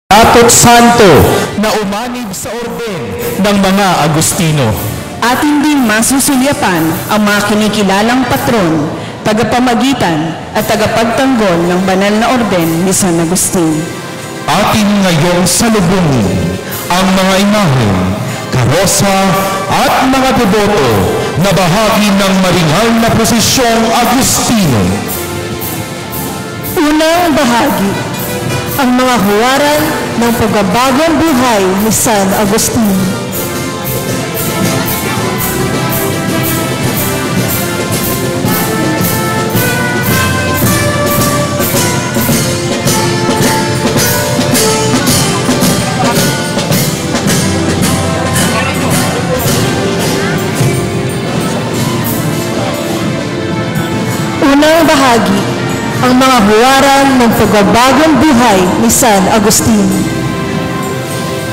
Datot Santo na umanib sa orden ng mga Agustino. Atin din masusulyapan ang mga kinikilalang patron, tagapamagitan at tagapagtanggol ng banal na orden ni San Agustin. Atin ngayong salubungin ang mga imahen, karosa at mga deboto na bahagi ng maringal na prosesyong Agustino. Unang bahagi, ang mga huwaran ng pagbabagong buhay ni San Agustin. Unang bahagi, ang mga huwaran ng pagbabagong buhay ni San Agustin.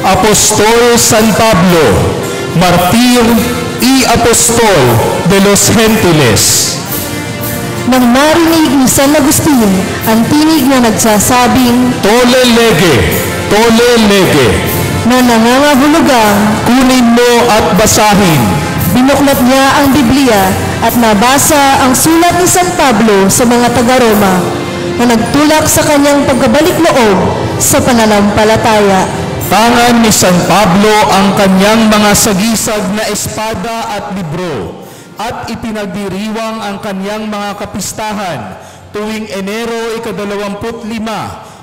Apostol San Pablo, Martir y Apostol de los Gentiles. Nang marinig ni San Agustin ang tinig na nagsasabing, Tole lege, na nangangahulugang, kunin mo at basahin. binuklat niya ang Biblia at nabasa ang sulat ni San Pablo sa mga taga-Roma na nagtulak sa kanyang pagkabalik loob sa pananampalataya. Tangan ni San Pablo ang kanyang mga sagisag na espada at libro at ipinagdiriwang ang kanyang mga kapistahan tuwing Enero 25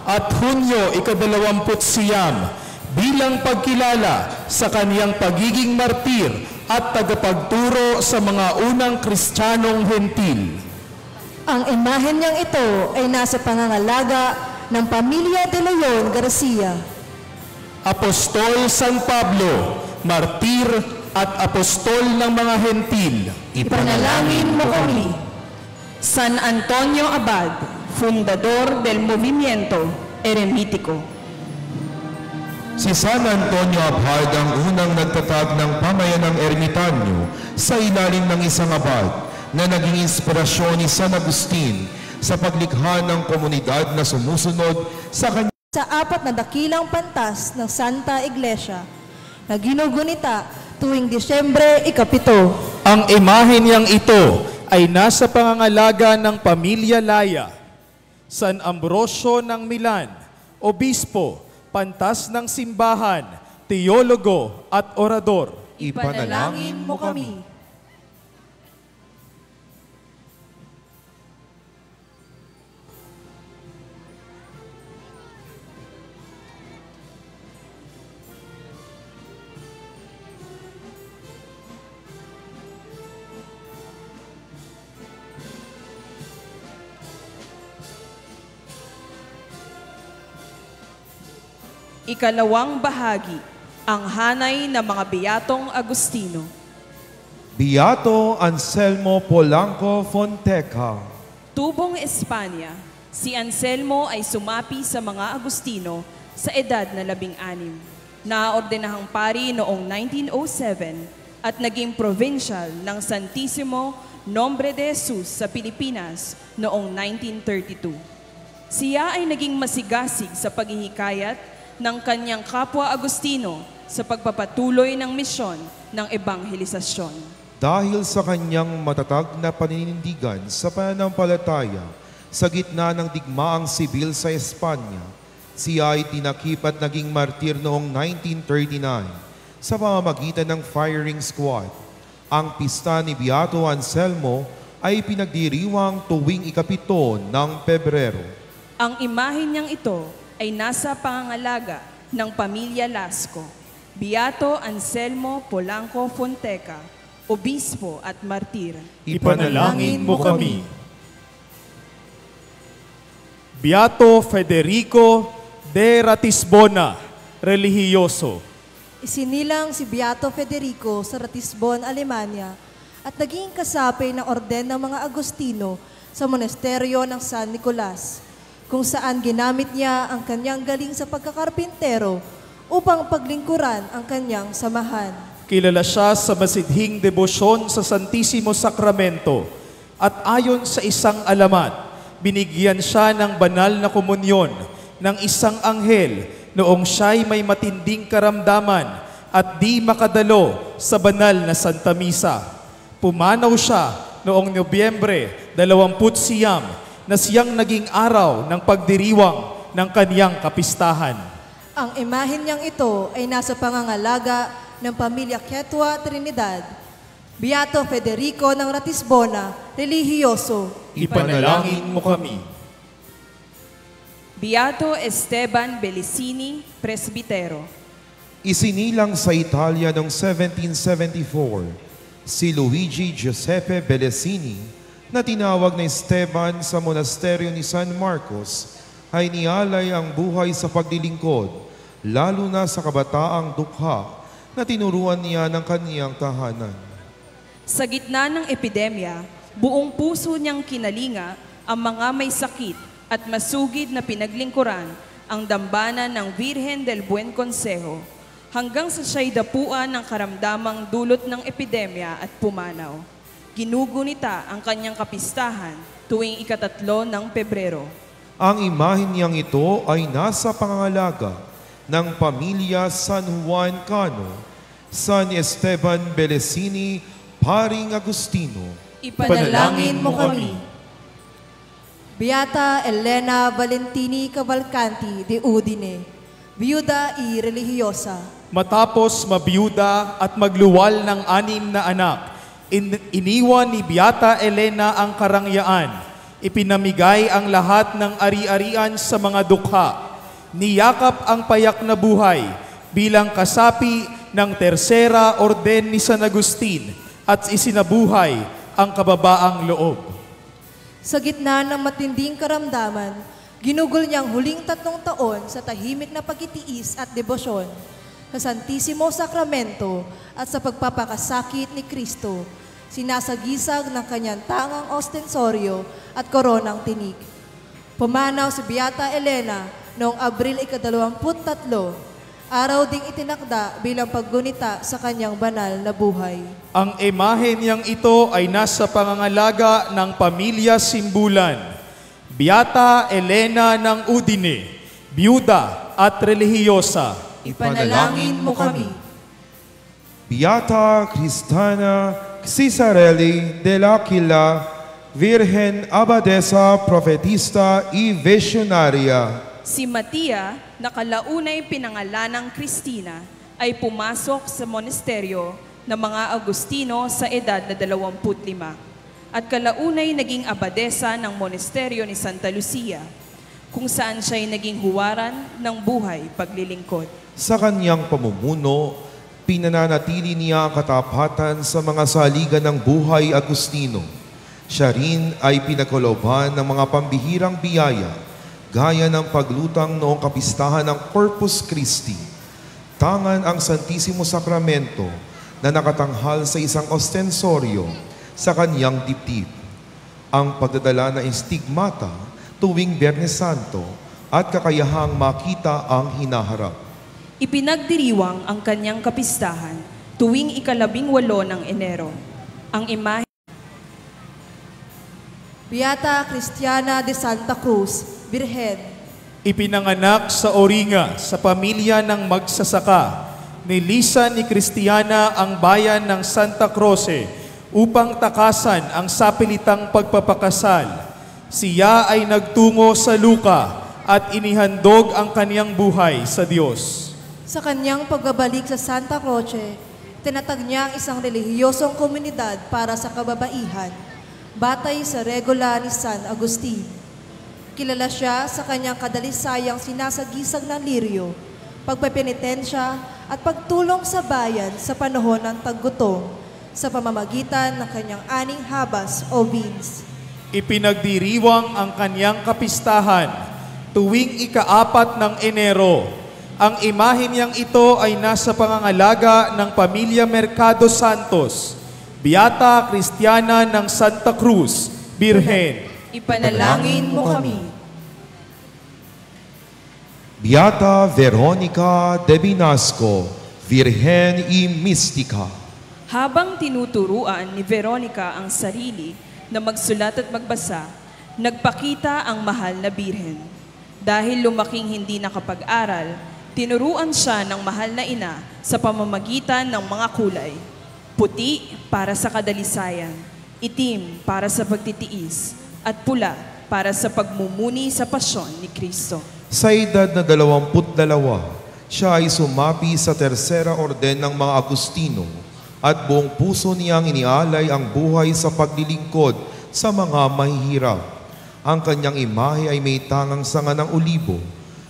at Hunyo 29 bilang pagkilala sa kanyang pagiging martir at tagapagturo sa mga unang Kristiyanong Hentil. Ang imahen niyang ito ay nasa pangangalaga ng pamilya de Leon Garcia. Apostol San Pablo, martir at apostol ng mga Hentil, Ipanalangin mo kami. San Antonio Abad, fundador del movimiento eremítico. Si San Antonio Abad ang unang nagtatag ng pamayanang ermitanyo sa ilalim ng isang abad na naging inspirasyon ni San Agustin sa paglikha ng komunidad na sumusunod sa kanya. Sa 4 na dakilang pantas ng Santa Iglesia na ginugunita tuwing Disyembre 7. Ang imahe niyang ito ay nasa pangangalaga ng Pamilya Laya, San Ambrosio ng Milan, Obispo, Pantas ng Simbahan, Teologo at Orador. Ipanalangin mo kami. Ikalawang bahagi, ang hanay ng mga biyatong Agustino. Beato Anselmo Polanco Fonteca. Tubong Espanya, si Anselmo ay sumapi sa mga Agustino sa edad na 16. Naordinahang pari noong 1907 at naging provincial ng Santissimo Nombre de Jesus sa Pilipinas noong 1932. Siya ay naging masigasig sa paghihikayat ng kanyang kapwa Agustino sa pagpapatuloy ng misyon ng ebanghelisasyon. Dahil sa kanyang matatag na paninindigan sa pananampalataya sa gitna ng digmaang sibil sa Espanya, siya ay tinakip at naging martir noong 1939 sa pamamagitan ng firing squad. Ang pista ni Beato Anselmo ay pinagdiriwang tuwing 7 ng Pebrero. Ang imahe niyang ito ay nasa pangangalaga ng Pamilya Lasco, Beato Anselmo Polanco Fonteca, Obispo at Martir. Ipanalangin mo kami. Beato Federico de Ratisbona, relihiyoso. Isinilang si Beato Federico sa Ratisbon, Alemania at naging kasapi ng orden ng mga Agustino sa monasteryo ng San Nicolas, kung saan ginamit niya ang kanyang galing sa pagkakarpintero upang paglingkuran ang kanyang samahan. Kilala siya sa masidhing debosyon sa Santissimo Sacramento at ayon sa isang alamat, binigyan siya ng banal na komunyon ng isang anghel noong siya'y may matinding karamdaman at di makadalo sa banal na Santa Misa. Pumanaw siya noong Nobyembre 29 na siyang naging araw ng pagdiriwang ng kaniyang kapistahan. Ang imahen niyang ito ay nasa pangangalaga ng pamilya Quetua Trinidad. Beato Federico ng Ratisbona, relihiyoso. Ipanalangin mo kami. Beato Esteban Belicini, presbitero. Isinilang sa Italia noong 1774, si Luigi Giuseppe Belicini, na tinawag na Esteban sa monasteryo ni San Marcos, ay nialay ang buhay sa paglilingkod, lalo na sa kabataang dukha na tinuruan niya ng kaniyang tahanan. Sa gitna ng epidemya, buong puso niyang kinalinga ang mga may sakit at masugid na pinaglingkuran ang dambana ng Virgen del Buen Consejo hanggang sa siya'y dapuan ng karamdamang dulot ng epidemya at pumanaw. Ginugunita ang kanyang kapistahan tuwing ika-3 ng Pebrero. Ang imahen niyang ito ay nasa pangangalaga ng pamilya San Juan Cano, San Esteban Belicini, Paring Agustino. Ipanalangin mo kami. Beata Elena Valentini Cavalcanti de Udine, biyuda y religyosa. Matapos mabiyuda at magluwal ng 6 na anak, iniwan ni Beata Elena ang karangyaan. Ipinamigay ang lahat ng ari-arian sa mga dukha. Niyakap ang payak na buhay bilang kasapi ng Tersera Orden ni San Agustin at isinabuhay ang kababaang loob. Sa gitna ng matinding karamdaman, ginugol niyang huling 3 taon sa tahimik na pagtitiis at debosyon sa Santisimo Sakramento at sa pagpapakasakit ni Kristo, sinasagisag ng kanyang tangang ostensoryo at koronang tinik. Pumanaw si Beata Elena noong Abril 23, araw ding itinakda bilang paggunita sa kanyang banal na buhay. Ang imahe niyang ito ay nasa pangangalaga ng pamilya Simbulan. Beata Elena ng Udine, biyuda at relihiyosa. Ipanalangin mo kami. Beata Cristana Cisarelli de l'Aquila, Virgen Abadesa, Profetista y Visionaria. Si Matia, na kalaunay pinangalanang Cristina, ay pumasok sa monasteryo ng mga Agustino sa edad na 25 at kalaunay naging abadesa ng monasteryo ni Santa Lucia, kung saan siya'y naging huwaran ng buhay paglilingkod. Sa kanyang pamumuno, pinananatili niya ang katapatan sa mga saligan ng buhay Agustino. Siya rin ay pinagkalooban ng mga pambihirang biyaya, gaya ng paglutang noong kapistahan ng Corpus Christi. Tangan ang Santisimo Sakramento na nakatanghal sa isang ostensoryo sa kanyang dibdib. Ang pagdadala ng stigmata tuwing Biyernes Santo at kakayahang makita ang hinaharap. Ipinagdiriwang ang kanyang kapistahan tuwing ika-18 ng Enero. Ang imahe Beata Cristiana de Santa Cruz, Birhen. Ipinanganak sa Oringa sa pamilya ng magsasaka. Nilisan ni Cristiana ang bayan ng Santa Croce upang takasan ang sapilitang pagpapakasal. Siya ay nagtungo sa luka at inihandog ang kaniyang buhay sa Diyos. Sa kanyang pagbabalik sa Santa Croce, tinatag niya ang isang relihiyosong komunidad para sa kababaihan, batay sa regula ni San Agustin. Kilala siya sa kanyang kadalisayang sinasagisag ng liryo, pagpepenitensya at pagtulong sa bayan sa panahon ng taggutom sa pamamagitan ng kanyang 6 habas o beans. Ipinagdiriwang ang kanyang kapistahan tuwing ika-4 ng Enero. Ang imahe niyang ito ay nasa pangangalaga ng pamilya Mercado Santos, Beata Cristiana ng Santa Cruz, Birhen. Ipanalangin mo kami. Beata Veronica de Binasco, Virgen y Mystica. Habang tinuturuan ni Veronica ang sarili na magsulat at magbasa, nagpakita ang mahal na birhen. Dahil lumaking hindi nakapag-aral, Tinuruan siya ng mahal na ina sa pamamagitan ng mga kulay. Puti para sa kadalisayan, itim para sa pagtitiis, at pula para sa pagmumuni sa pasyon ni Kristo. Sa edad na 22, siya ay sumapi sa Tersera Orden ng mga Agustino at buong puso niyang inialay ang buhay sa paglilingkod sa mga mahihirap. Ang kanyang imahe ay may tangang sanga ng olibo,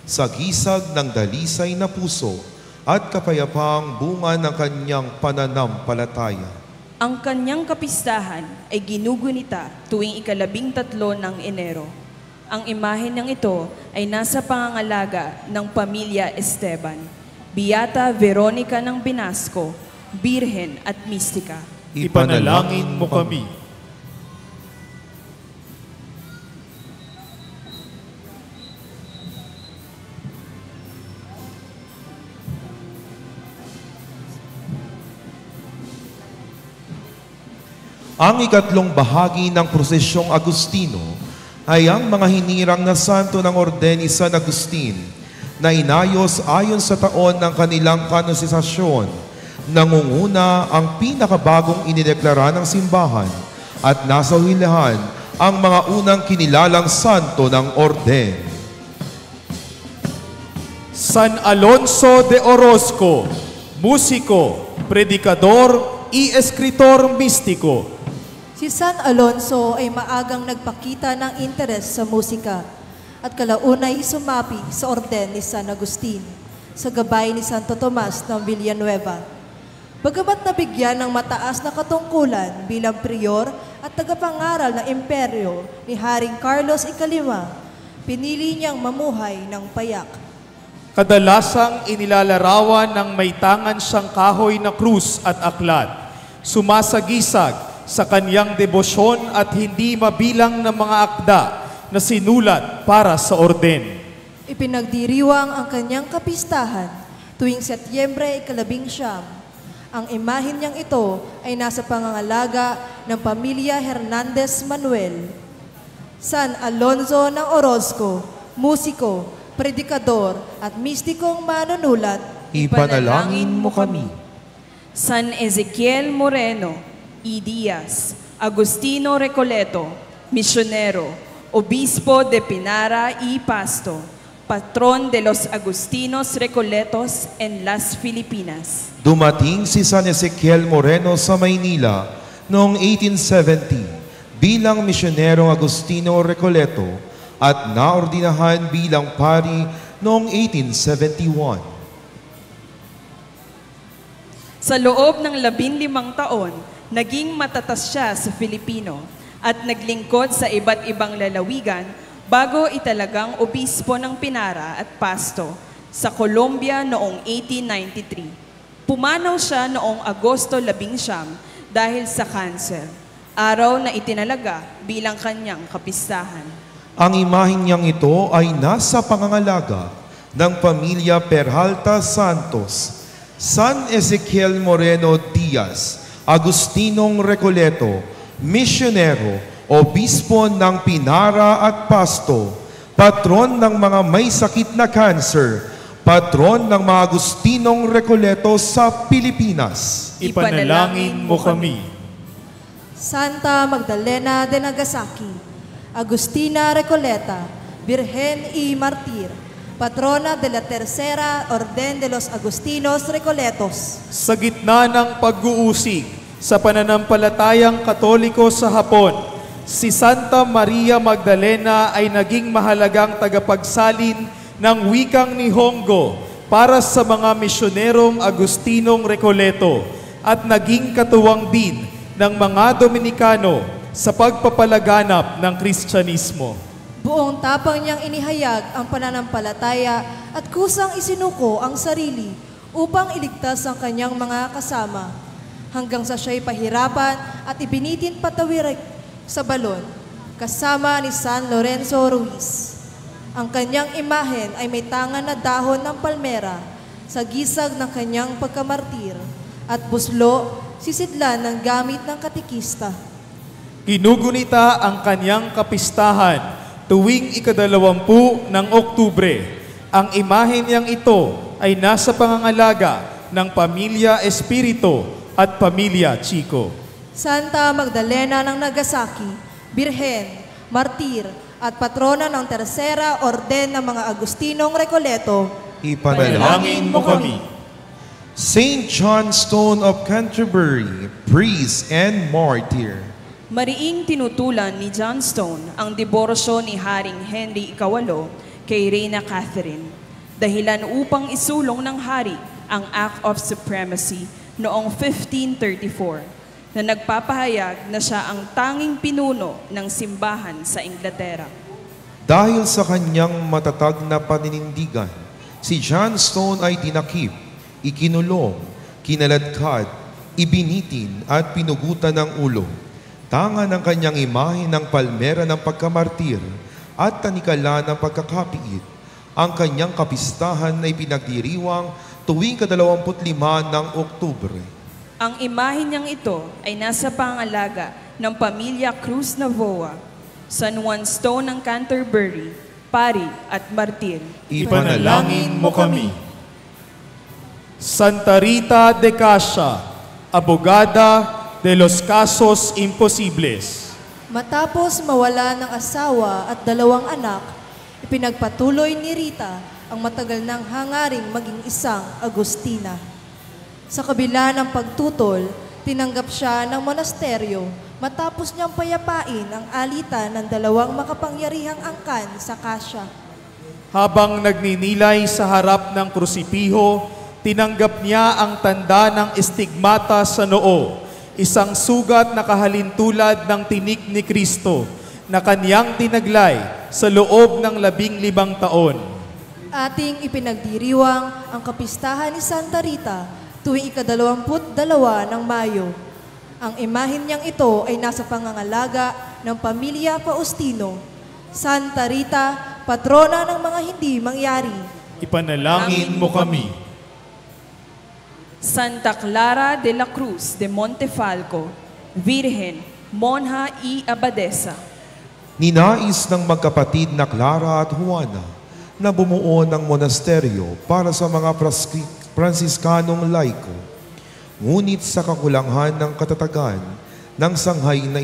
sa gisag ng dalisay na puso at kapayapaang bunga ng kanyang pananampalataya. Ang kanyang kapistahan ay ginugunita tuwing 13 ng Enero. Ang imahe niyang ito ay nasa pangangalaga ng pamilya Esteban, Beata Veronica ng Binasco, Birhen at Mistika. Ipanalangin mo kami. Ang ikatlong bahagi ng prosesyong Agustino ay ang mga hinirang na santo ng Orden ni San Agustin na inayos ayon sa taon ng kanilang kanonisasyon. Nangunguna ang pinakabagong inideklara ng simbahan at nasa hulihan ang mga unang kinilalang santo ng Orden. San Alonso de Orozco, musiko, predikador, eskritor mistiko. Si San Alonso ay maagang nagpakita ng interes sa musika at kalaunay sumapi sa Orden ni San Agustin sa gabay ni Santo Tomas ng Villanueva. Bagamat nabigyan ng mataas na katungkulan bilang prior at tagapangaral ng imperyo ni Haring Carlos Ikalima, pinili niyang mamuhay ng payak. Kadalasang inilalarawan ng may tangan siyang kahoy na krus at aklat. Sumasagisag sa kanyang debosyon at hindi mabilang ng mga akda na sinulat para sa orden. Ipinagdiriwang ang kanyang kapistahan tuwing Setyembre 19. Ang imahin niyang ito ay nasa pangangalaga ng pamilya Hernandez Manuel. San Alonso ng Orozco, musiko, predikador at mistikong manunulat, Ipanalangin mo kami. San Ezequiel Moreno, Diaz, Agustino Recoleto, misyonero, obispo de Pinara y Pasto, patron de los Agustinos Recoletos en las Filipinas. Dumating si San Ezequiel Moreno sa Maynila noong 1870 bilang misyonerong Agustino Recoleto at naordinahan bilang pari noong 1871. Sa loob ng 15 taon, naging matatas siya sa Filipino at naglingkod sa iba't ibang lalawigan bago italagang obispo ng Pinara at Pasto sa Colombia noong 1893. Pumanaw siya noong Agosto 11 dahil sa kanser, araw na itinalaga bilang kanyang kapistahan. Ang imahin niyang ito ay nasa pangangalaga ng pamilya Peralta Santos, San Ezequiel Moreno Diaz, Agustinong Recoleto, misyonero, obispo ng Pinara at Pasto, patron ng mga may sakit na cancer, patron ng mga Agustinong Recoleto sa Pilipinas. Ipanalangin mo kami. Santa Magdalena de Nagasaki, Agustina Recoleta, Virgen y Martir, patrona de la Tercera Orden de los Agustinos Recoletos. Sa gitna ng pag-uusig sa pananampalatayang Katoliko sa Hapon, si Santa Maria Magdalena ay naging mahalagang tagapagsalin ng wikang Nihongo para sa mga misyonerong Agustinong Recoleto at naging katuwang din ng mga Dominikano sa pagpapalaganap ng Kristyanismo. Buong tapang niyang inihayag ang pananampalataya at kusang isinuko ang sarili upang iligtas ang kanyang mga kasama hanggang sa siya'y pahirapan at ibinitin patawirik sa balon kasama ni San Lorenzo Ruiz. Ang kanyang imahen ay may tangan na dahon ng palmera sa gisag ng kanyang pagkamartir at buslo sisidlan ng gamit ng katikista. Ginugunita ang kanyang kapistahan tuwing ika-20 ng Oktubre. Ang imahe niyang ito ay nasa pangangalaga ng Pamilya Espiritu at Pamilya Chico. Santa Magdalena ng Nagasaki, Birhen, Martir, at patrona ng Tercera Orden ng mga Agustinong Recoleto, Ipanalangin mo kami. Saint John Stone of Canterbury, priest and martyr. Mariing tinutulan ni John Stone ang diborsyo ni Haring Henry VIII kay Reyna Catherine, dahilan upang isulong ng hari ang Act of Supremacy noong 1534 na nagpapahayag na siya ang tanging pinuno ng simbahan sa Inglaterra. Dahil sa kanyang matatag na paninindigan, si John Stone ay tinakip, ikinulong, kinaladkad, ibinitin at pinugutan ng ulo. Tanga ng kanyang imahe ng palmera ng pagkamartir at tanikala ng pagkakapiit. Ang kanyang kapistahan ay pinagdiriwang tuwing 25 ng Oktubre. Ang imahe niyang ito ay nasa pangalaga ng pamilya Cruz Navoa, San Juan Stone ng Canterbury, pari at martir. Ipanalangin mo kami. Santa Rita de Cascia, abogada de los casos imposibles. matapos mawala ng asawa at 2 anak, ipinagpatuloy ni Rita ang matagal ng hangaring maging isang Agustina. Sa kabila ng pagtutol, tinanggap siya ng monasteryo matapos niyang payapain ang alitan ng 2 makapangyarihang angkan sa Cascia. Habang nagninilay sa harap ng krusipiho, tinanggap niya ang tanda ng estigmata sa noo, isang sugat na kahalintulad ng tinik ni Kristo na kanyang tinaglay sa loob ng 15 taon. Ating ipinagdiriwang ang kapistahan ni Santa Rita tuwing ika-22 ng Mayo. Ang imahin niyang ito ay nasa pangangalaga ng pamilya Faustino. Santa Rita, patrona ng mga hindi mangyari. Ipanalangin mo kami. Santa Clara de la Cruz de Montefalco, Virgen, Monja y Abadesa. Ninais ng magkapatid na Clara at Juana na bumuo ng monasteryo para sa mga Fransiskanong laiko. Ngunit sa kakulangan ng katatagan ng sanghay na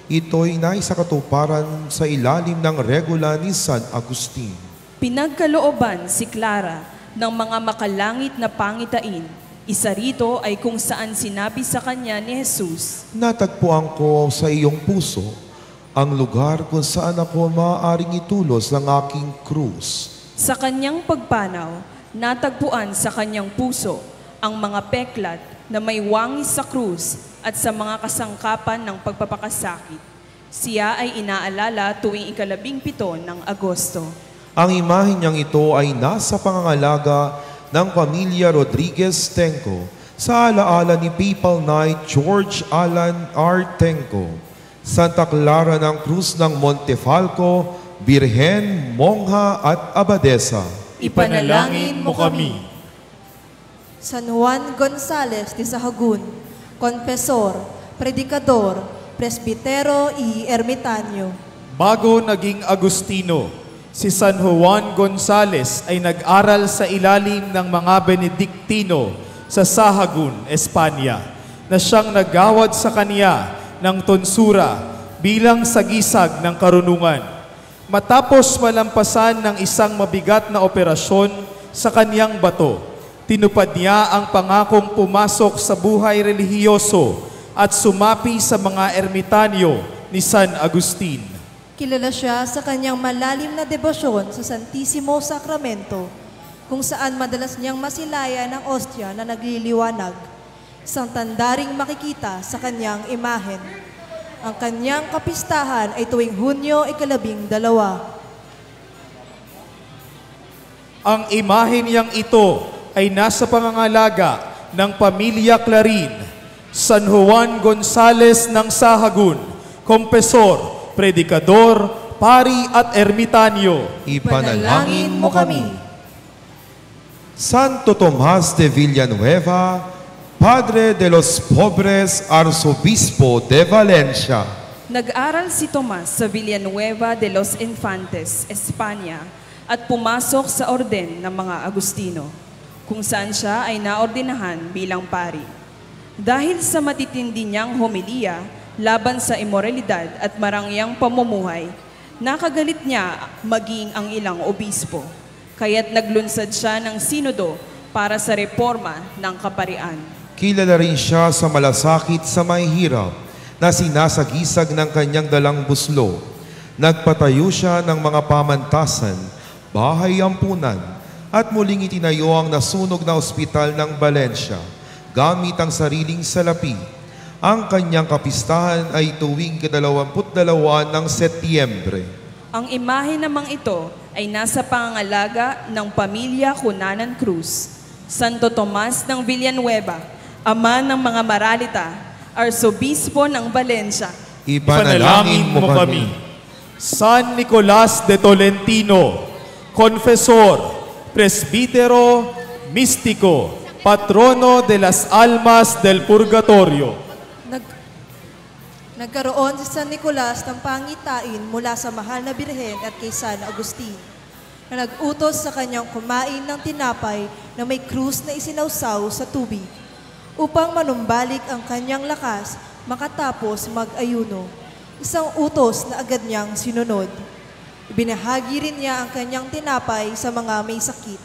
ito'y naisakatuparan sa ilalim ng regula ni San Agustin. Pinagkalooban si Clara ng mga makalangit na pangitain. Isa rito ay kung saan sinabi sa kanya ni Jesus, Natagpuan ko sa iyong puso ang lugar kung saan ako maaaring itulos ng aking krus. sa kanyang pagpanaw, natagpuan sa kanyang puso ang mga peklat na may wangis sa krus at sa mga kasangkapan ng pagpapakasakit. Siya ay inaalala tuwing ika-17 ng Agosto. Ang imahe niyang ito ay nasa pangangalaga ng pamilya Rodriguez Tenco sa alaala ni Papal Knight George Alan R. Tenco, Santa Clara ng Cruz ng Montefalco, Birhen, Monja at Abadesa. Ipanalangin mo kami. San Juan Gonzales de Sahagún, Confesor, Predikador, Presbitero y Ermitanyo. Bago naging Agustino, si San Juan Gonzales ay nag-aral sa ilalim ng mga Benediktino sa Sahagún, Espanya, na siyang nagawad sa kanya ng tonsura bilang sagisag ng karunungan. Matapos malampasan ng isang mabigat na operasyon sa kanyang bato, tinupad niya ang pangakong pumasok sa buhay relihiyoso at sumapi sa mga ermitanyo ni San Agustin. Kilala siya sa kanyang malalim na debosyon sa Santissimo Sacramento, kung saan madalas niyang masilaya ng ostya na nagliliwanag, isang tandaring makikita sa kanyang imahen. Ang kanyang kapistahan ay tuwing Hunyo 12. Ang imahe niyang ito ay nasa pangangalaga ng pamilya Clarin, San Juan Gonzales ng Sahagún, Confesor, Predikador, Pari at Ermitanyo. Ipanalangin mo kami. Santo Tomas de Villanueva, Padre de los Pobres, Arzobispo de Valencia. Nag-aral si Tomas sa Villanueva de los Infantes, Espanya, at pumasok sa orden ng mga Agustino. kung saan siya ay naordinahan bilang pari. Dahil sa matitindi niyang homilya laban sa imoralidad at marangyang pamumuhay, nakagalit niya maging ang ilang obispo, kaya't naglunsad siya ng sinodo para sa reforma ng kaparian. Kilala rin siya sa malasakit sa mahihirap na sinasagisag ng kanyang dalang buslo. Nagpatayo siya ng mga pamantasan, bahay ampunan, at muling itinayo ang nasunog na ospital ng Valencia gamit ang sariling salapi. Ang kanyang kapistahan ay tuwing 22 ng Setyembre. Ang imahe namang ito ay nasa pangangalaga ng pamilya Cunanan Cruz, Santo Tomas ng Villanueva, ama ng mga Maralita, Arsobispo ng Valencia. Ipanalangin mo kami. San Nicolas de Tolentino, Confesor, Presbítero, Místico, Patrono de las Almas del Purgatorio. Nagkaroon si San Nicolas ng pangitain mula sa mahal na Birhen at kay San Agustin, na nag-utos sa kanyang kumain ng tinapay na may krus na isinawsaw sa tubig, upang manumbalik ang kanyang lakas makatapos mag-ayuno. Isang utos na agad niyang sinunod. Ibinahagi rin niya ang kanyang tinapay sa mga may sakit.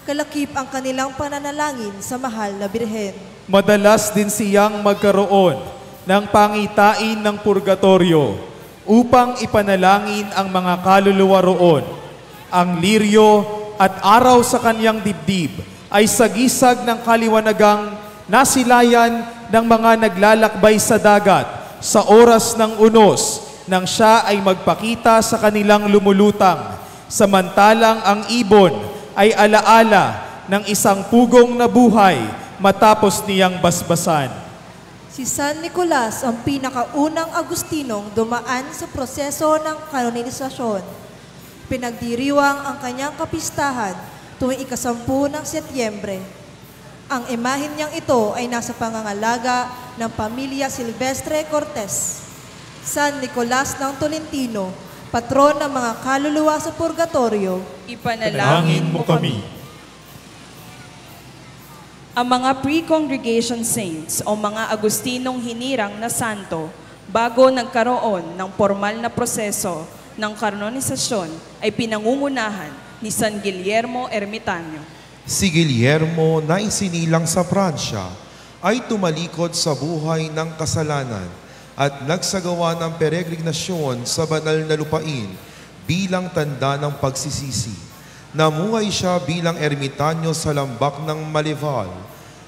Kalakip ang kanilang pananalangin sa mahal na Birhen. Madalas din siyang magkaroon ng pangitain ng purgatorio upang ipanalangin ang mga kaluluwa roon. Ang liryo at araw sa kanyang dibdib ay sagisag ng kaliwanagang nasilayan ng mga naglalakbay sa dagat sa oras ng unos nang siya ay magpakita sa kanilang lumulutang, samantalang ang ibon ay alaala ng isang pugong na buhay matapos niyang basbasan. Si San Nicolas ang pinakaunang Agustinong dumaan sa proseso ng kanonisasyon. Pinagdiriwang ang kanyang kapistahan tuwing 10 ng Setyembre. Ang imahin niyang ito ay nasa pangangalaga ng pamilya Silvestre Cortes. San Nicolas ng Tolentino, patron ng mga kaluluwa sa purgatorio, Ipanalangin mo kami. Ang mga pre-congregation saints o mga Agustinong hinirang na santo bago nagkaroon ng formal na proseso ng kanonisasyon ay pinangungunahan ni San Guillermo Ermitanio. Si Guillermo na isinilang sa Pransya ay tumalikod sa buhay ng kasalanan at nagsagawa ng peregrinasyon sa banal na lupain bilang tanda ng pagsisisi. Namuhay siya bilang ermitanyo sa lambak ng Malival,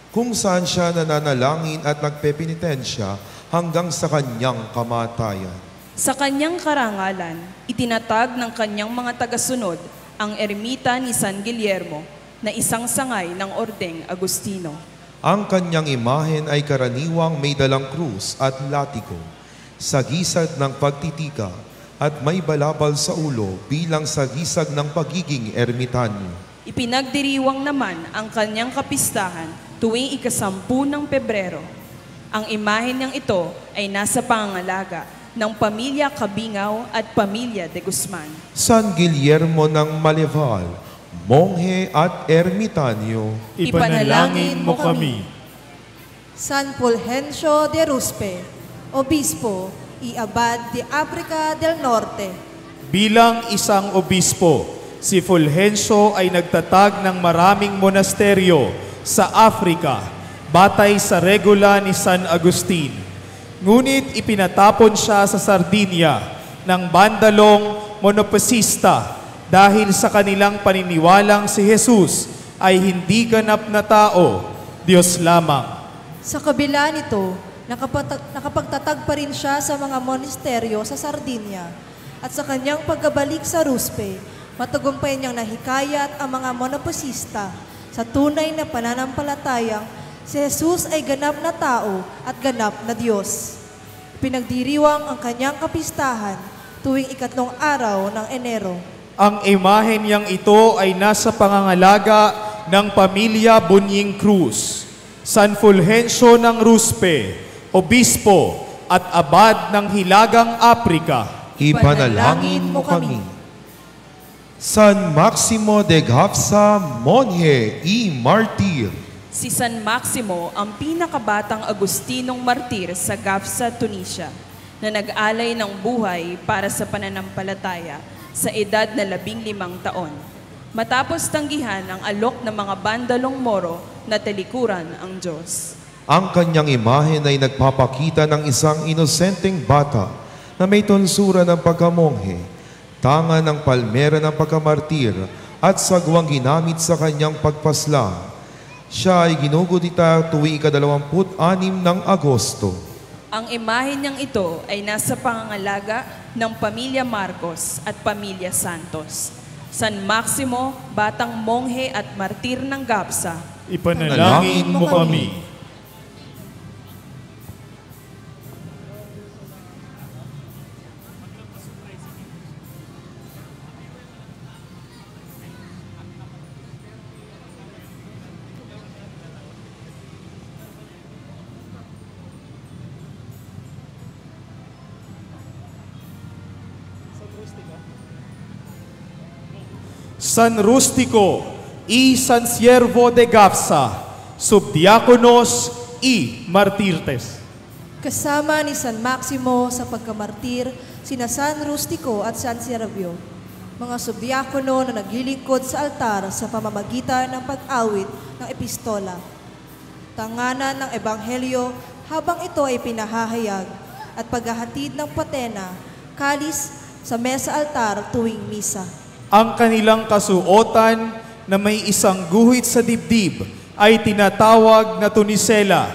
kung saan siya nananalangin at nagpepenitensya hanggang sa kanyang kamatayan. Sa kanyang karangalan, itinatag ng kanyang mga tagasunod ang ermita ni San Guillermo na isang sangay ng Ordeng Agustino. Ang kanyang imahen ay karaniwang may dalang krus at latiko, sagisag ng pagtitika at may balabal sa ulo bilang sagisag ng pagiging ermitanyo. Ipinagdiriwang naman ang kanyang kapistahan tuwing 10 ng Pebrero. Ang imahen niyang ito ay nasa pangangalaga ng pamilya Cabingaw at pamilya de Guzman. San Guillermo ng Malival, monghe at ermitanyo, Ipanalangin mo kami. San Fulgencio de Ruspe, Obispo y Abad de Africa del Norte. Bilang isang obispo, si Fulgencio ay nagtatag ng maraming monasteryo sa Africa, batay sa regula ni San Agustin. Ngunit ipinatapon siya sa Sardinia ng bandalong monopesista dahil sa kanilang paniniwalang si Jesus ay hindi ganap na tao, Diyos lamang. Sa kabila nito, nakapagtatag pa rin siya sa mga monasteryo sa Sardinia at sa kanyang pagbabalik sa Ruspe, matagumpay niyang nahikayat ang mga monopesista sa tunay na pananampalatayang si Jesus ay ganap na tao at ganap na Diyos. Pinagdiriwang ang kanyang kapistahan tuwing 3 araw ng Enero. Ang imahen niyang ito ay nasa pangangalaga ng pamilya Bunying Cruz, San Fulgencio ng Ruspe, Obispo at Abad ng Hilagang Africa. ipanalangin mo kami. San Maximo de Gafsa, Monje y Martir. Si San Maximo ang pinakabatang Agustinong martir sa Gafsa, Tunisia, na nag-alay ng buhay para sa pananampalataya sa edad na 15 taon. Matapos tanggihan ang alok ng mga bandalong Moro na talikuran ang Diyos. Ang kanyang imahen ay nagpapakita ng isang inosenteng bata na may tonsura ng pagkamonghe, tanga ng palmera ng pagkamartir at sagwang ginamit sa kanyang pagpaslang. Siya ay ginugulita tuwing ika-26 ng Agosto. Ang imahen niyang ito ay nasa pangangalaga ng Pamilya Marcos at Pamilya Santos. San Maximo, batang monghe at martir ng Gapsa, Ipanalangin mo kami. San Rustico y San Siervo de Gafsa, subdiakonos y martirtes. Kasama ni San Maximo sa pagkamartir, sina San Rustico at San Siervo, mga subdiakono na naglilingkod sa altar sa pamamagitan ng pag-awit ng epistola, tanganan ng ebanghelyo habang ito ay pinahahayag, at paghahatid ng patena, kalis sa mesa altar tuwing misa. Ang kanilang kasuotan na may isang guhit sa dibdib ay tinatawag na tunisela.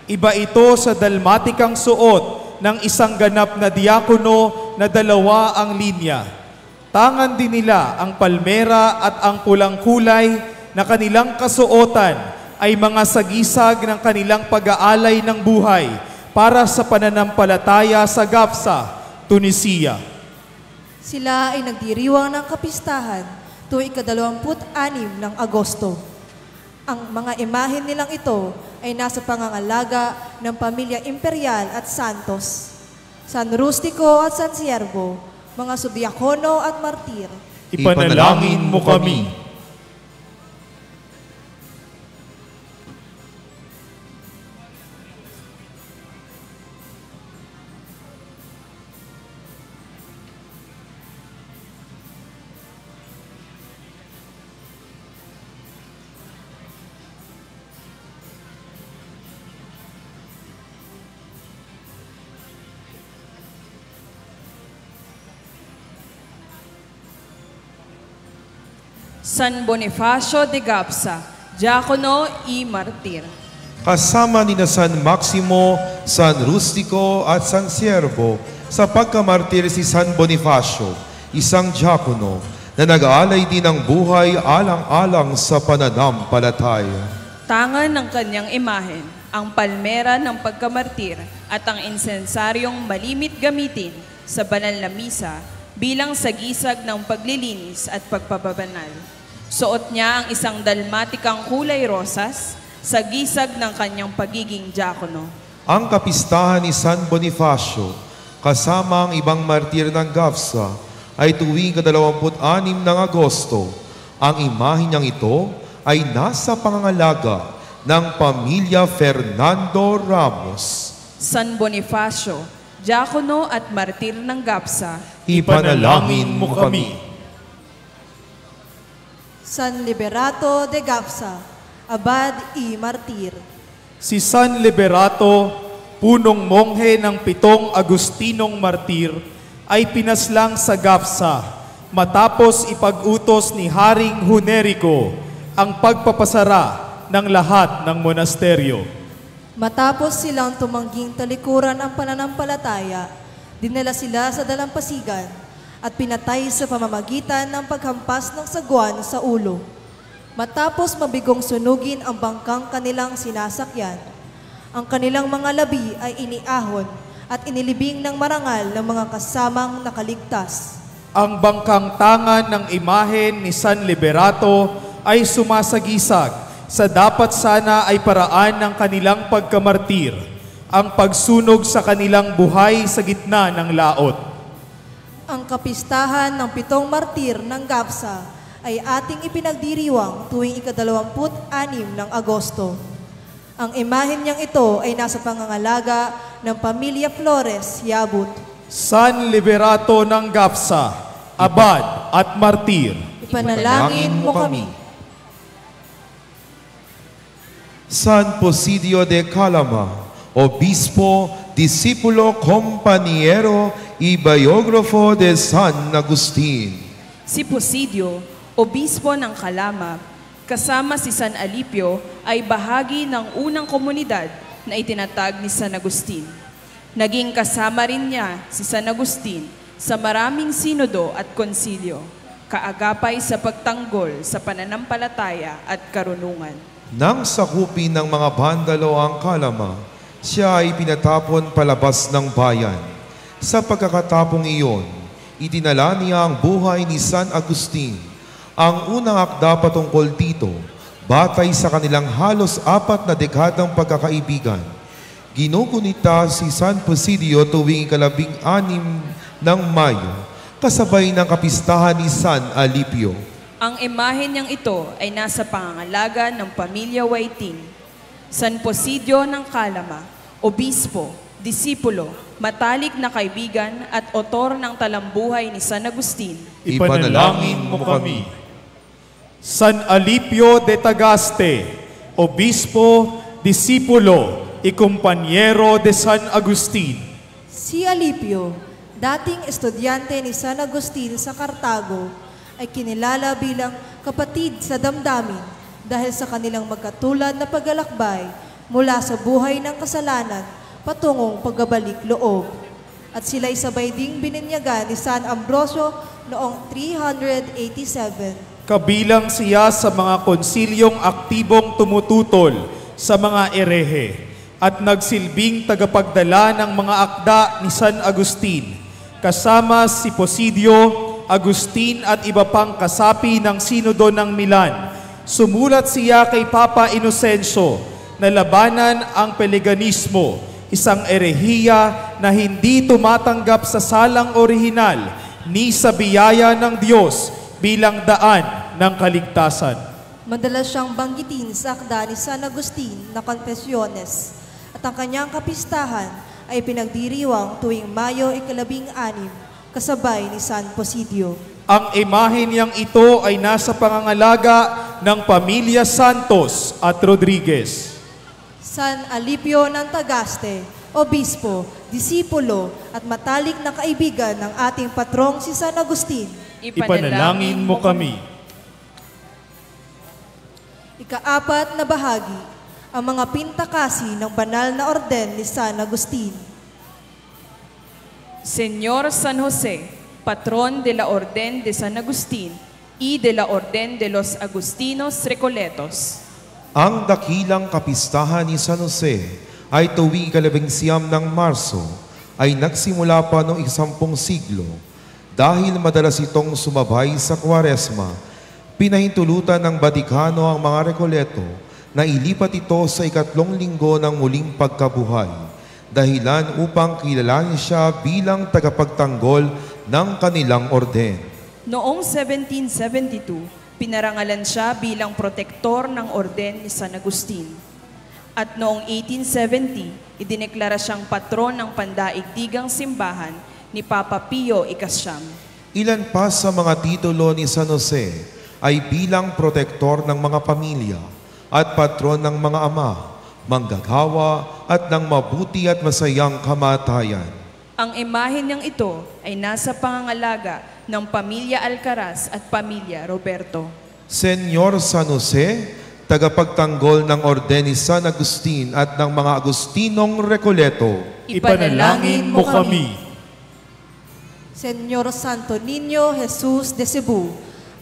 Iba ito sa dalmatikang suot ng isang ganap na diakono na 2 ang linya. Tangan din nila ang palmera at ang pulang kulay na kanilang kasuotan ay mga sagisag ng kanilang pag-aalay ng buhay para sa pananampalataya sa Gafsa, Tunisia. Sila ay nagdiriwang ng kapistahan tuwing ika-26 ng Agosto. Ang mga imahen nilang ito ay nasa pangangalaga ng Pamilya Imperial at Santos, San Rustico at San Siervo, mga subdiakono at martir. Ipanalangin mo kami. San Bonifacio de Gapsa, diakono y martir. Kasama ni na San Maximo, San Rustico at San Siervo sa pagkamartir si San Bonifacio, isang diakono na nag-aalay din ng buhay alang-alang sa pananampalataya. Tangan ng kanyang imahen, ang palmera ng pagkamartir at ang insensaryong malimit gamitin sa banal na misa bilang sagisag ng paglilinis at pagpapabanal. Suot niya ang isang dalmatikang kulay rosas, sagisag ng kanyang pagiging diakono. Ang kapistahan ni San Bonifacio, kasama ang ibang martir ng Gafsa, ay tuwing ika-26 ng Agosto. Ang imahe niyang ito ay nasa pangangalaga ng Pamilya Fernando Ramos. San Bonifacio, diakono at martir ng Gapsa, Ipanalangin mo kami. San Liberato de Gapsa, abad y martir. Si San Liberato, punong monghe ng 7 Agustinong martir, ay pinaslang sa Gafsa matapos ipag-utos ni Haring Hunerico ang pagpapasara ng lahat ng monasteryo. Matapos silang tumangging talikuran ang pananampalataya, dinala sila sa dalampasigan at pinatay sa pamamagitan ng paghampas ng sagwan sa ulo. Matapos mabigong sunugin ang bangkang kanilang sinasakyan, ang kanilang mga labi ay iniahon at inilibing ng marangal ng mga kasamang nakaligtas. Ang bangkang tangan ng imahen ni San Liberato ay sumasagisag sa dapat sana ay paraan ng kanilang pagkamartir, ang pagsunog sa kanilang buhay sa gitna ng laot. Ang kapistahan ng 7 martir ng GAPSA ay ating ipinagdiriwang tuwing ika-26 ng Agosto. Ang imahen niyang ito ay nasa pangangalaga ng Pamilya Flores, Yabut. San Liberato ng GAPSA, Abad at Martir, Ipanalangin mo kami. San Posidio de Calama, Obispo, Disipulo, Kompanyero, y Biografo de San Agustin. Si Posidio, obispo ng Calama, kasama si San Alipio ay bahagi ng unang komunidad na itinatag ni San Agustin. Naging kasama rin niya si San Agustin sa maraming sinodo at konsilyo, kaagapay sa pagtanggol sa pananampalataya at karunungan. Nang sakupin ng mga bandalo ang Calama, siya ay pinatapon palabas ng bayan. Sa pagkakatapong iyon, itinala niya ang buhay ni San Agustin. Ang unang akda patungkol dito, batay sa kanilang halos 4 na dekadang pagkakaibigan. Ginugunita si San Posidio tuwing ika-16 ng Mayo, kasabay ng kapistahan ni San Alipio. Ang imahen niyang ito ay nasa pangangalaga ng Pamilya Waiting. San Posidio ng Calama, obispo, disipulo, matalik na kaibigan at otor ng talambuhay ni San Agustin. ipanalangin mo kami. San Alipio de Tagaste, obispo, disipulo, ikumpanyero de San Agustin. Si Alipio, dating estudyante ni San Agustin sa Cartago, ay kinilala bilang kapatid sa damdamin dahil sa kanilang magkatulad na paglalakbay mula sa buhay ng kasalanan patungong pagbabalik loob. At sila'y sabay ding bininyagan ni San Ambrosio noong 387. Kabilang siya sa mga konsilyong aktibong tumututol sa mga erehe at nagsilbing tagapagdala ng mga akda ni San Agustin, kasama si Posidio, Agustin at iba pang kasapi ng Sinodo ng Milan. Sumulat siya kay Papa Inocencio na labanan ang peleganismo, isang erehiya na hindi tumatanggap sa salang orihinal ni sa biyaya ng Diyos bilang daan ng kaligtasan. Madalas siyang banggitin sa akda ni San Agustin na Confesiones at ang kanyang kapistahan ay pinagdiriwang tuwing Mayo 16 kasabay ni San Posidio. Ang imahe niyang ito ay nasa pangangalaga ng Pamilya Santos at Rodriguez. San Alipio ng Tagaste, obispo, disipulo at matalik na kaibigan ng ating patrong si San Agustin. Ipanalangin mo kami. Ika-4 na bahagi, ang mga pintakasi ng banal na orden ni San Agustin. Señor San Jose, patron de la Orden de San Agustin y de la Orden de los Agustinos Recoletos. Ang dakilang kapistahan ni San Jose ay tuwing ika-19 ng Marso ay nagsimula pa noong 10 siglo. Dahil madalas itong sumabay sa Kwaresma, pinahintulutan ng Batikano ang mga Recoleto na ilipat ito sa 3 linggo ng muling pagkabuhay, dahilan upang kilalanin siya bilang tagapagtanggol ng kanilang orden. Noong 1772, pinarangalan siya bilang protektor ng orden ni San Agustin. At noong 1870, idineklara siyang patron ng pandaigdigang simbahan ni Papa Pio X. Ilan pa sa mga titulo ni San Jose ay bilang protektor ng mga pamilya at patron ng mga ama, manggagawa at ng mabuti at masayang kamatayan. Ang imahen niyang ito ay nasa pangangalaga ng Pamilya Alcaraz at Pamilya Roberto. Señor San Jose, tagapagtanggol ng orden ni San Agustin at ng mga Agustinong Recoleto, Ipanalangin mo kami. Señor Santo Niño Jesus de Cebu,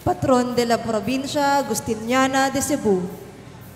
patron de la provincia Agustiniana de Cebu.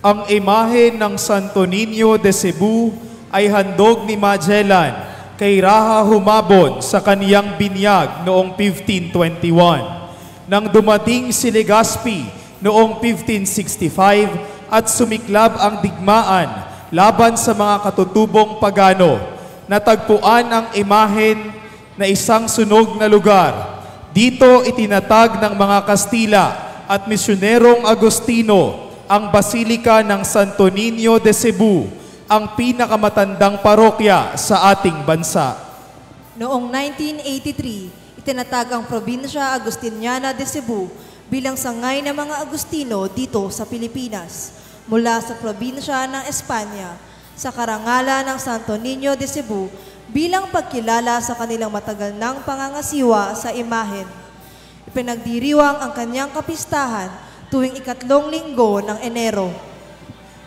Ang imahe ng Santo Niño de Cebu ay handog ni Magellan kay Raha Humabon sa kaniyang binyag noong 1521. Nang dumating si Legazpi noong 1565 at sumiklab ang digmaan laban sa mga katutubong pagano, natagpuan ang imahen na isang sunog na lugar. Dito itinatag ng mga Kastila at misyonerong Agustino ang Basilika ng Santo Niño de Cebu, ang pinakamatandang parokya sa ating bansa. Noong 1983, itinatag ang probinsya Agustiniana de Cebu bilang sangay ng mga Agustino dito sa Pilipinas mula sa probinsya ng Espanya sa karangalan ng Santo Niño de Cebu bilang pagkilala sa kanilang matagal ng pangangasiwa sa imahen. Ipinagdiriwang ang kanyang kapistahan tuwing ikatlong linggo ng Enero.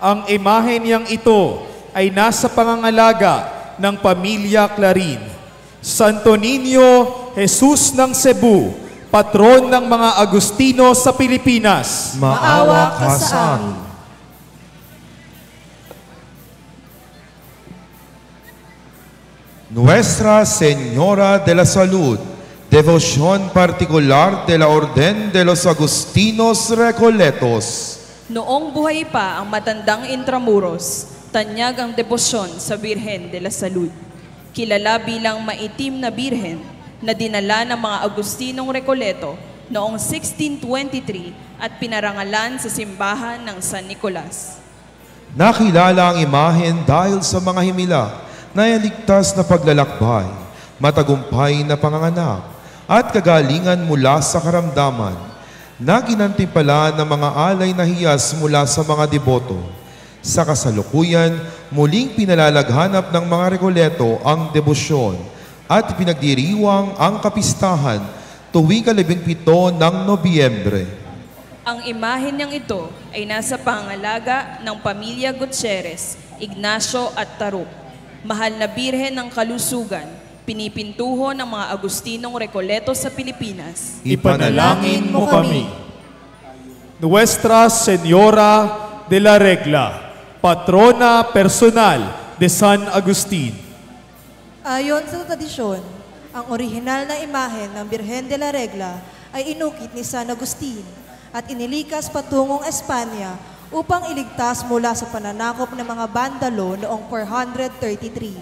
Ang imahen niyang ito ay nasa pangangalaga ng pamilya Clarin. Santo Niño Jesus ng Cebu, patron ng mga Agustino sa Pilipinas. Maawa ka sa amin. Nuestra Señora de la Salud, devoción particular de la Orden de los Agustinos Recoletos. Noong buhay pa ang matandang Intramuros, tanyag ang debosyon sa Birhen de la Salud. Kilala bilang maitim na birhen na dinala ng mga Agustinong Recoleto noong 1623 at pinarangalan sa simbahan ng San Nicolas. Nakilala ang imahen dahil sa mga himila na iligtas na paglalakbay, matagumpay na panganganak, at kagalingan mula sa karamdaman, na ginantimpala ng mga alay na hiyas mula sa mga deboto. Sa kasalukuyan, muling pinalalaghanap ng mga Recoleto ang debosyon at pinagdiriwang ang kapistahan tuwing 17 ng Nobyembre. Ang imahen niyang ito ay nasa pangalaga ng pamilya Gutierrez, Ignacio at Taruk. Mahal na birhen ng kalusugan, pinipintuho ng mga Agustinong Recoleto sa Pilipinas. Ipanalangin mo kami. Nuestra Señora de la Regla, patrona personal de San Agustin. Ayon sa tradisyon, ang orihinal na imahen ng Birhen de la Regla ay inukit ni San Agustin at inilikas patungong Espanya upang iligtas mula sa pananakop ng mga bandalo noong 433.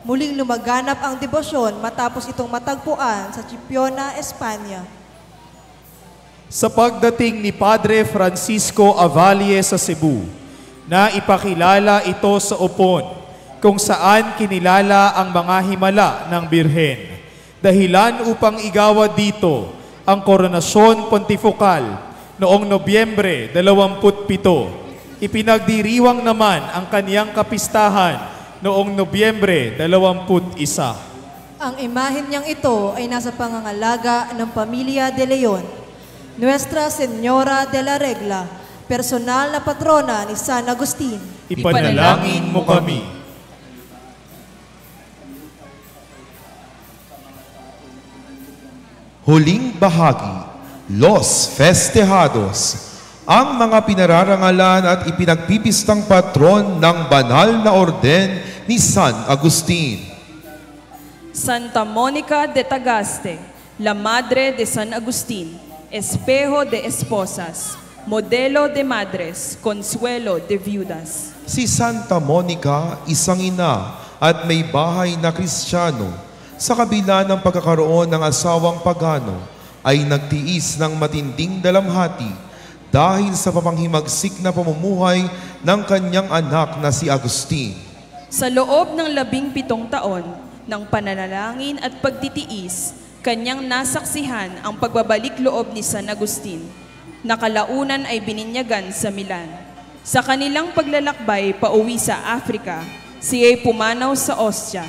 Muling lumaganap ang debosyon matapos itong matagpuan sa Chipiona, Espanya. Sa pagdating ni Padre Francisco Avalle sa Cebu, na ipakilala ito sa Upon, kung saan kinilala ang mga himala ng Birhen, dahilan upang igawad dito ang koronasyon pontifical noong Nobyembre 27. Ipinagdiriwang naman ang kaniyang kapistahan noong Nobyembre 21. Ang imahen niyang ito ay nasa pangangalaga ng pamilya de Leon. Nuestra Señora de la Regla, personal na patrona ni San Agustin. Ipanalangin mo kami. Huling bahagi, Los Festejados, ang mga pinararangalan at ipinagpipistang patron ng banal na orden ni San Agustin. Santa Monica de Tagaste, la Madre de San Agustin, Espejo de Esposas, Modelo de Madres, Consuelo de Viudas. Si Santa Monica, isang ina at may bahay na Kristiyano, sa kabila ng pagkakaroon ng asawang pagano, ay nagtiis ng matinding dalamhati dahil sa papanghimagsik na pamumuhay ng kanyang anak na si Agustin. Sa loob ng 17 taon ng pananalangin at pagtitiis, kanyang nasaksihan ang pagbabalik loob ni San Agustin. Nakalaunan ay bininyagan sa Milan. Sa kanilang paglalakbay pauwi sa Africa, siya'y pumanaw sa Ostia.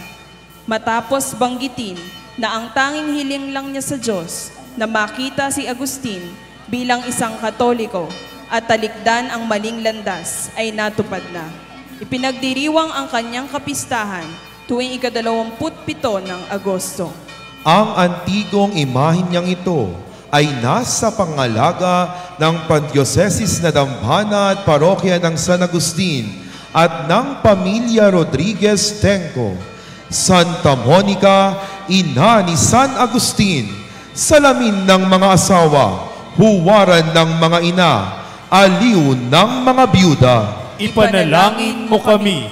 Matapos banggitin na ang tanging hiling lang niya sa Diyos na makita si Agustin bilang isang Katoliko at talikdan ang maling landas ay natupad na. Ipinagdiriwang ang kanyang kapistahan tuwing ika-27 ng Agosto. Ang antigong imahen niyang ito ay nasa pangalaga ng Pandiocesis na Dambana at Parokya ng San Agustin at ng Pamilya Rodriguez Tenco. Santa Monica, ina ni San Agustin, salamin ng mga asawa, huwaran ng mga ina, aliw ng mga byuda. Ipanalangin mo kami.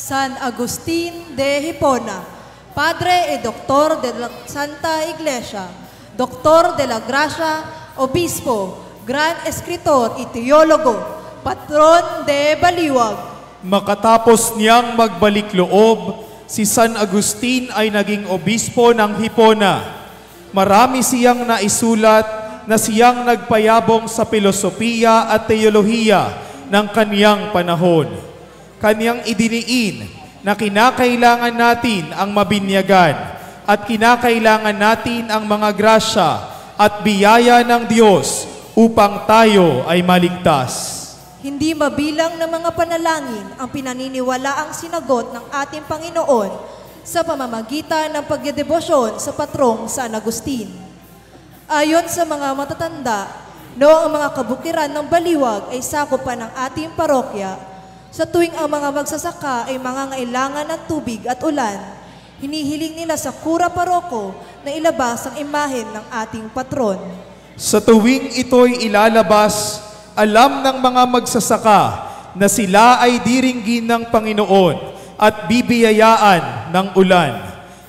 San Agustin de Hipona, Padre y Doctor de la Santa Iglesia, Doctor de la Gracia, Obispo, Gran Escritor y Teólogo, Patron de Baliwag. Makatapos niyang magbalik loob, si San Agustin ay naging obispo ng Hipona. Marami siyang naisulat na siyang nagpayabong sa filosofiya at teolohiya ng kaniyang panahon. Kaniyang idiniin na kinakailangan natin ang mabinyagan at kinakailangan natin ang mga grasya at biyaya ng Diyos upang tayo ay maligtas. Hindi mabilang ng mga panalangin ang pinaniniwalaang sinagot ng ating Panginoon sa pamamagitan ng pagdedebosyon sa patrong San Agustin. Ayon sa mga matatanda, noong ang mga kabukiran ng Baliwag ay sakupan ng ating parokya, sa tuwing ang mga magsasaka ay mangangailangan ng tubig at ulan, hinihiling nila sa kura paroko na ilabas ang imahen ng ating patron. Sa tuwing ito'y ilalabas, alam ng mga magsasaka na sila ay diringgin ng Panginoon at bibiyayaan ng ulan,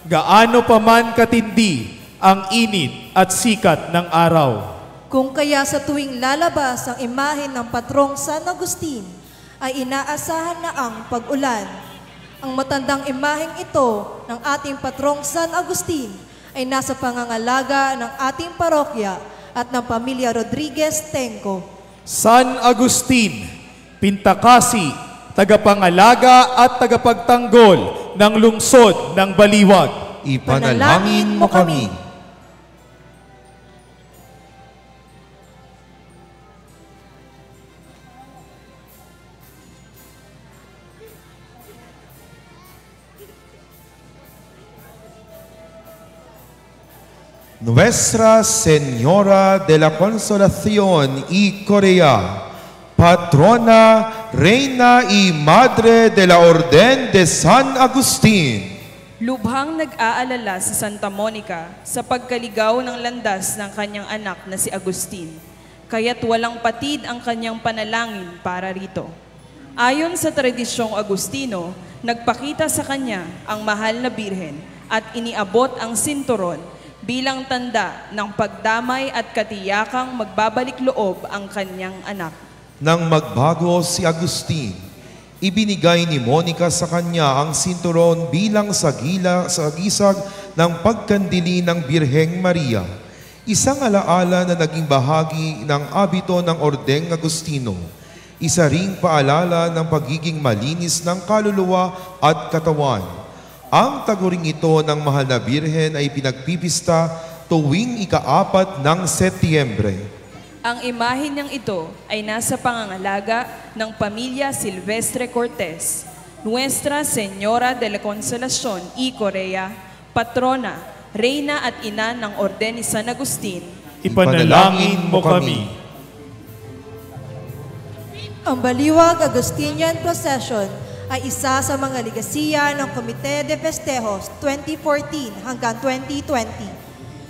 gaano pa man katindi ang init at sikat ng araw. Kung kaya sa tuwing lalabas ang imahen ng patrong San Agustin, ay inaasahan na ang pag-ulan. Ang matandang imaheng ito ng ating patrong San Agustin ay nasa pangangalaga ng ating parokya at ng pamilya Rodriguez Tenco. San Agustin, Pintakasi, tagapangalaga at tagapagtanggol ng lungsod ng Baliwag. Ipanalangin mo kami. Nuestra Señora de la Consolación y Corea, patrona, reina y madre de la Orden de San Agustín. Lubhang nag-aalala si Santa Monica sa pagkaligaw ng landas ng kanyang anak na si Agustin, kaya't walang patid ang kanyang panalangin para rito. Ayon sa tradisyong Agustino, nagpakita sa kanya ang mahal na birhen at iniabot ang sinturon bilang tanda ng pagdamay at katiyakang magbabalik loob ang kanyang anak. Nang magbago si Agustin, ibinigay ni Monica sa kanya ang sinturon bilang sagisag ng pagkandili ng Birheng Maria, isang alaala na naging bahagi ng abito ng Ordeng Agustino, isa ring paalala ng pagiging malinis ng kaluluwa at katawan. Ang taguring ito ng mahal na Birhen ay pinagpipista tuwing ika-4 ng Setyembre. Ang imahe niyang ito ay nasa pangangalaga ng pamilya Silvestre Cortez, Nuestra Señora de la Consolación y Corea, patrona, reyna at ina ng Orden ni San Agustin. Ipanalangin mo kami. Ang Baliwag Agustinian Procession ay isa sa mga ligasiya ng Comité de Festejos 2014 hanggang 2020.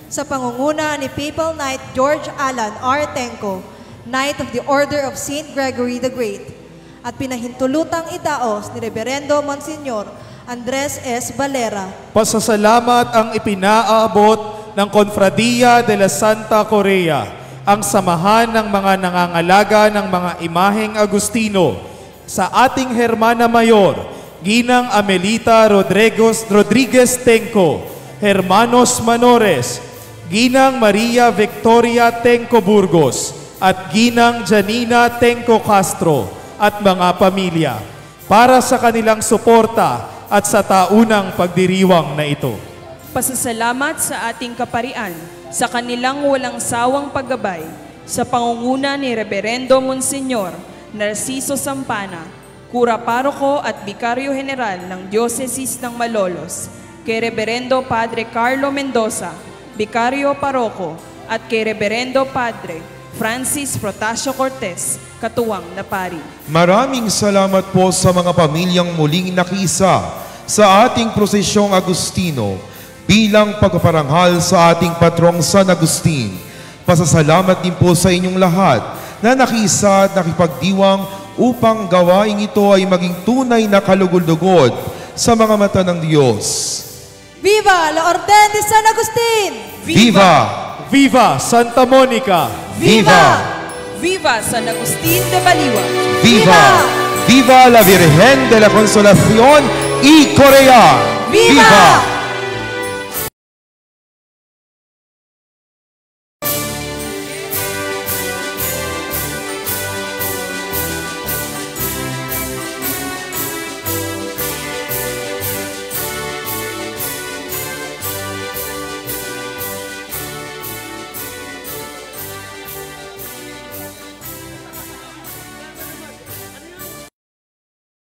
Sa pangunguna ni Papal Knight George Alan R. Tenco, Knight of the Order of St. Gregory the Great, at pinahintulutang idaos ni Reverendo Monsignor Andres S. Valera. Pasasalamat ang ipinaaabot ng Confradia de la Santa Corea, ang samahan ng mga nangangalaga ng mga imaheng Agustino, sa ating Hermana Mayor, Ginang Amelita Rodriguez Tenco, Hermanos Manores, Ginang Maria Victoria Tenco Burgos, at Ginang Janina Tenco Castro, at mga pamilya, para sa kanilang suporta at sa taunang pagdiriwang na ito. Pasasalamat sa ating kaparian sa kanilang walang sawang paggabay sa pangunguna ni Reverendo Monsignor Narciso Sampana, Kura Paroko at Bikaryo General ng Diocese ng Malolos, kay Reverendo Padre Carlo Mendoza, Bikaryo Paroko, at kay Reverendo Padre Francis Protasio Cortez, katuwang na pari. Maraming salamat po sa mga pamilyang muling nakiisa sa ating prosesyong Agustino bilang pagpaparanghal sa ating patrong San Agustin. Pasasalamat din po sa inyong lahat na nakiisa at nakipagdiwang upang gawaing ito ay maging tunay na kalugod-lugod sa mga mata ng Diyos. Viva la Orden de San Agustin! Viva! Viva Santa Monica! Viva! Viva San Agustin de Baliwa! Viva! Viva la Virgen de la Consolación y Corea! Viva!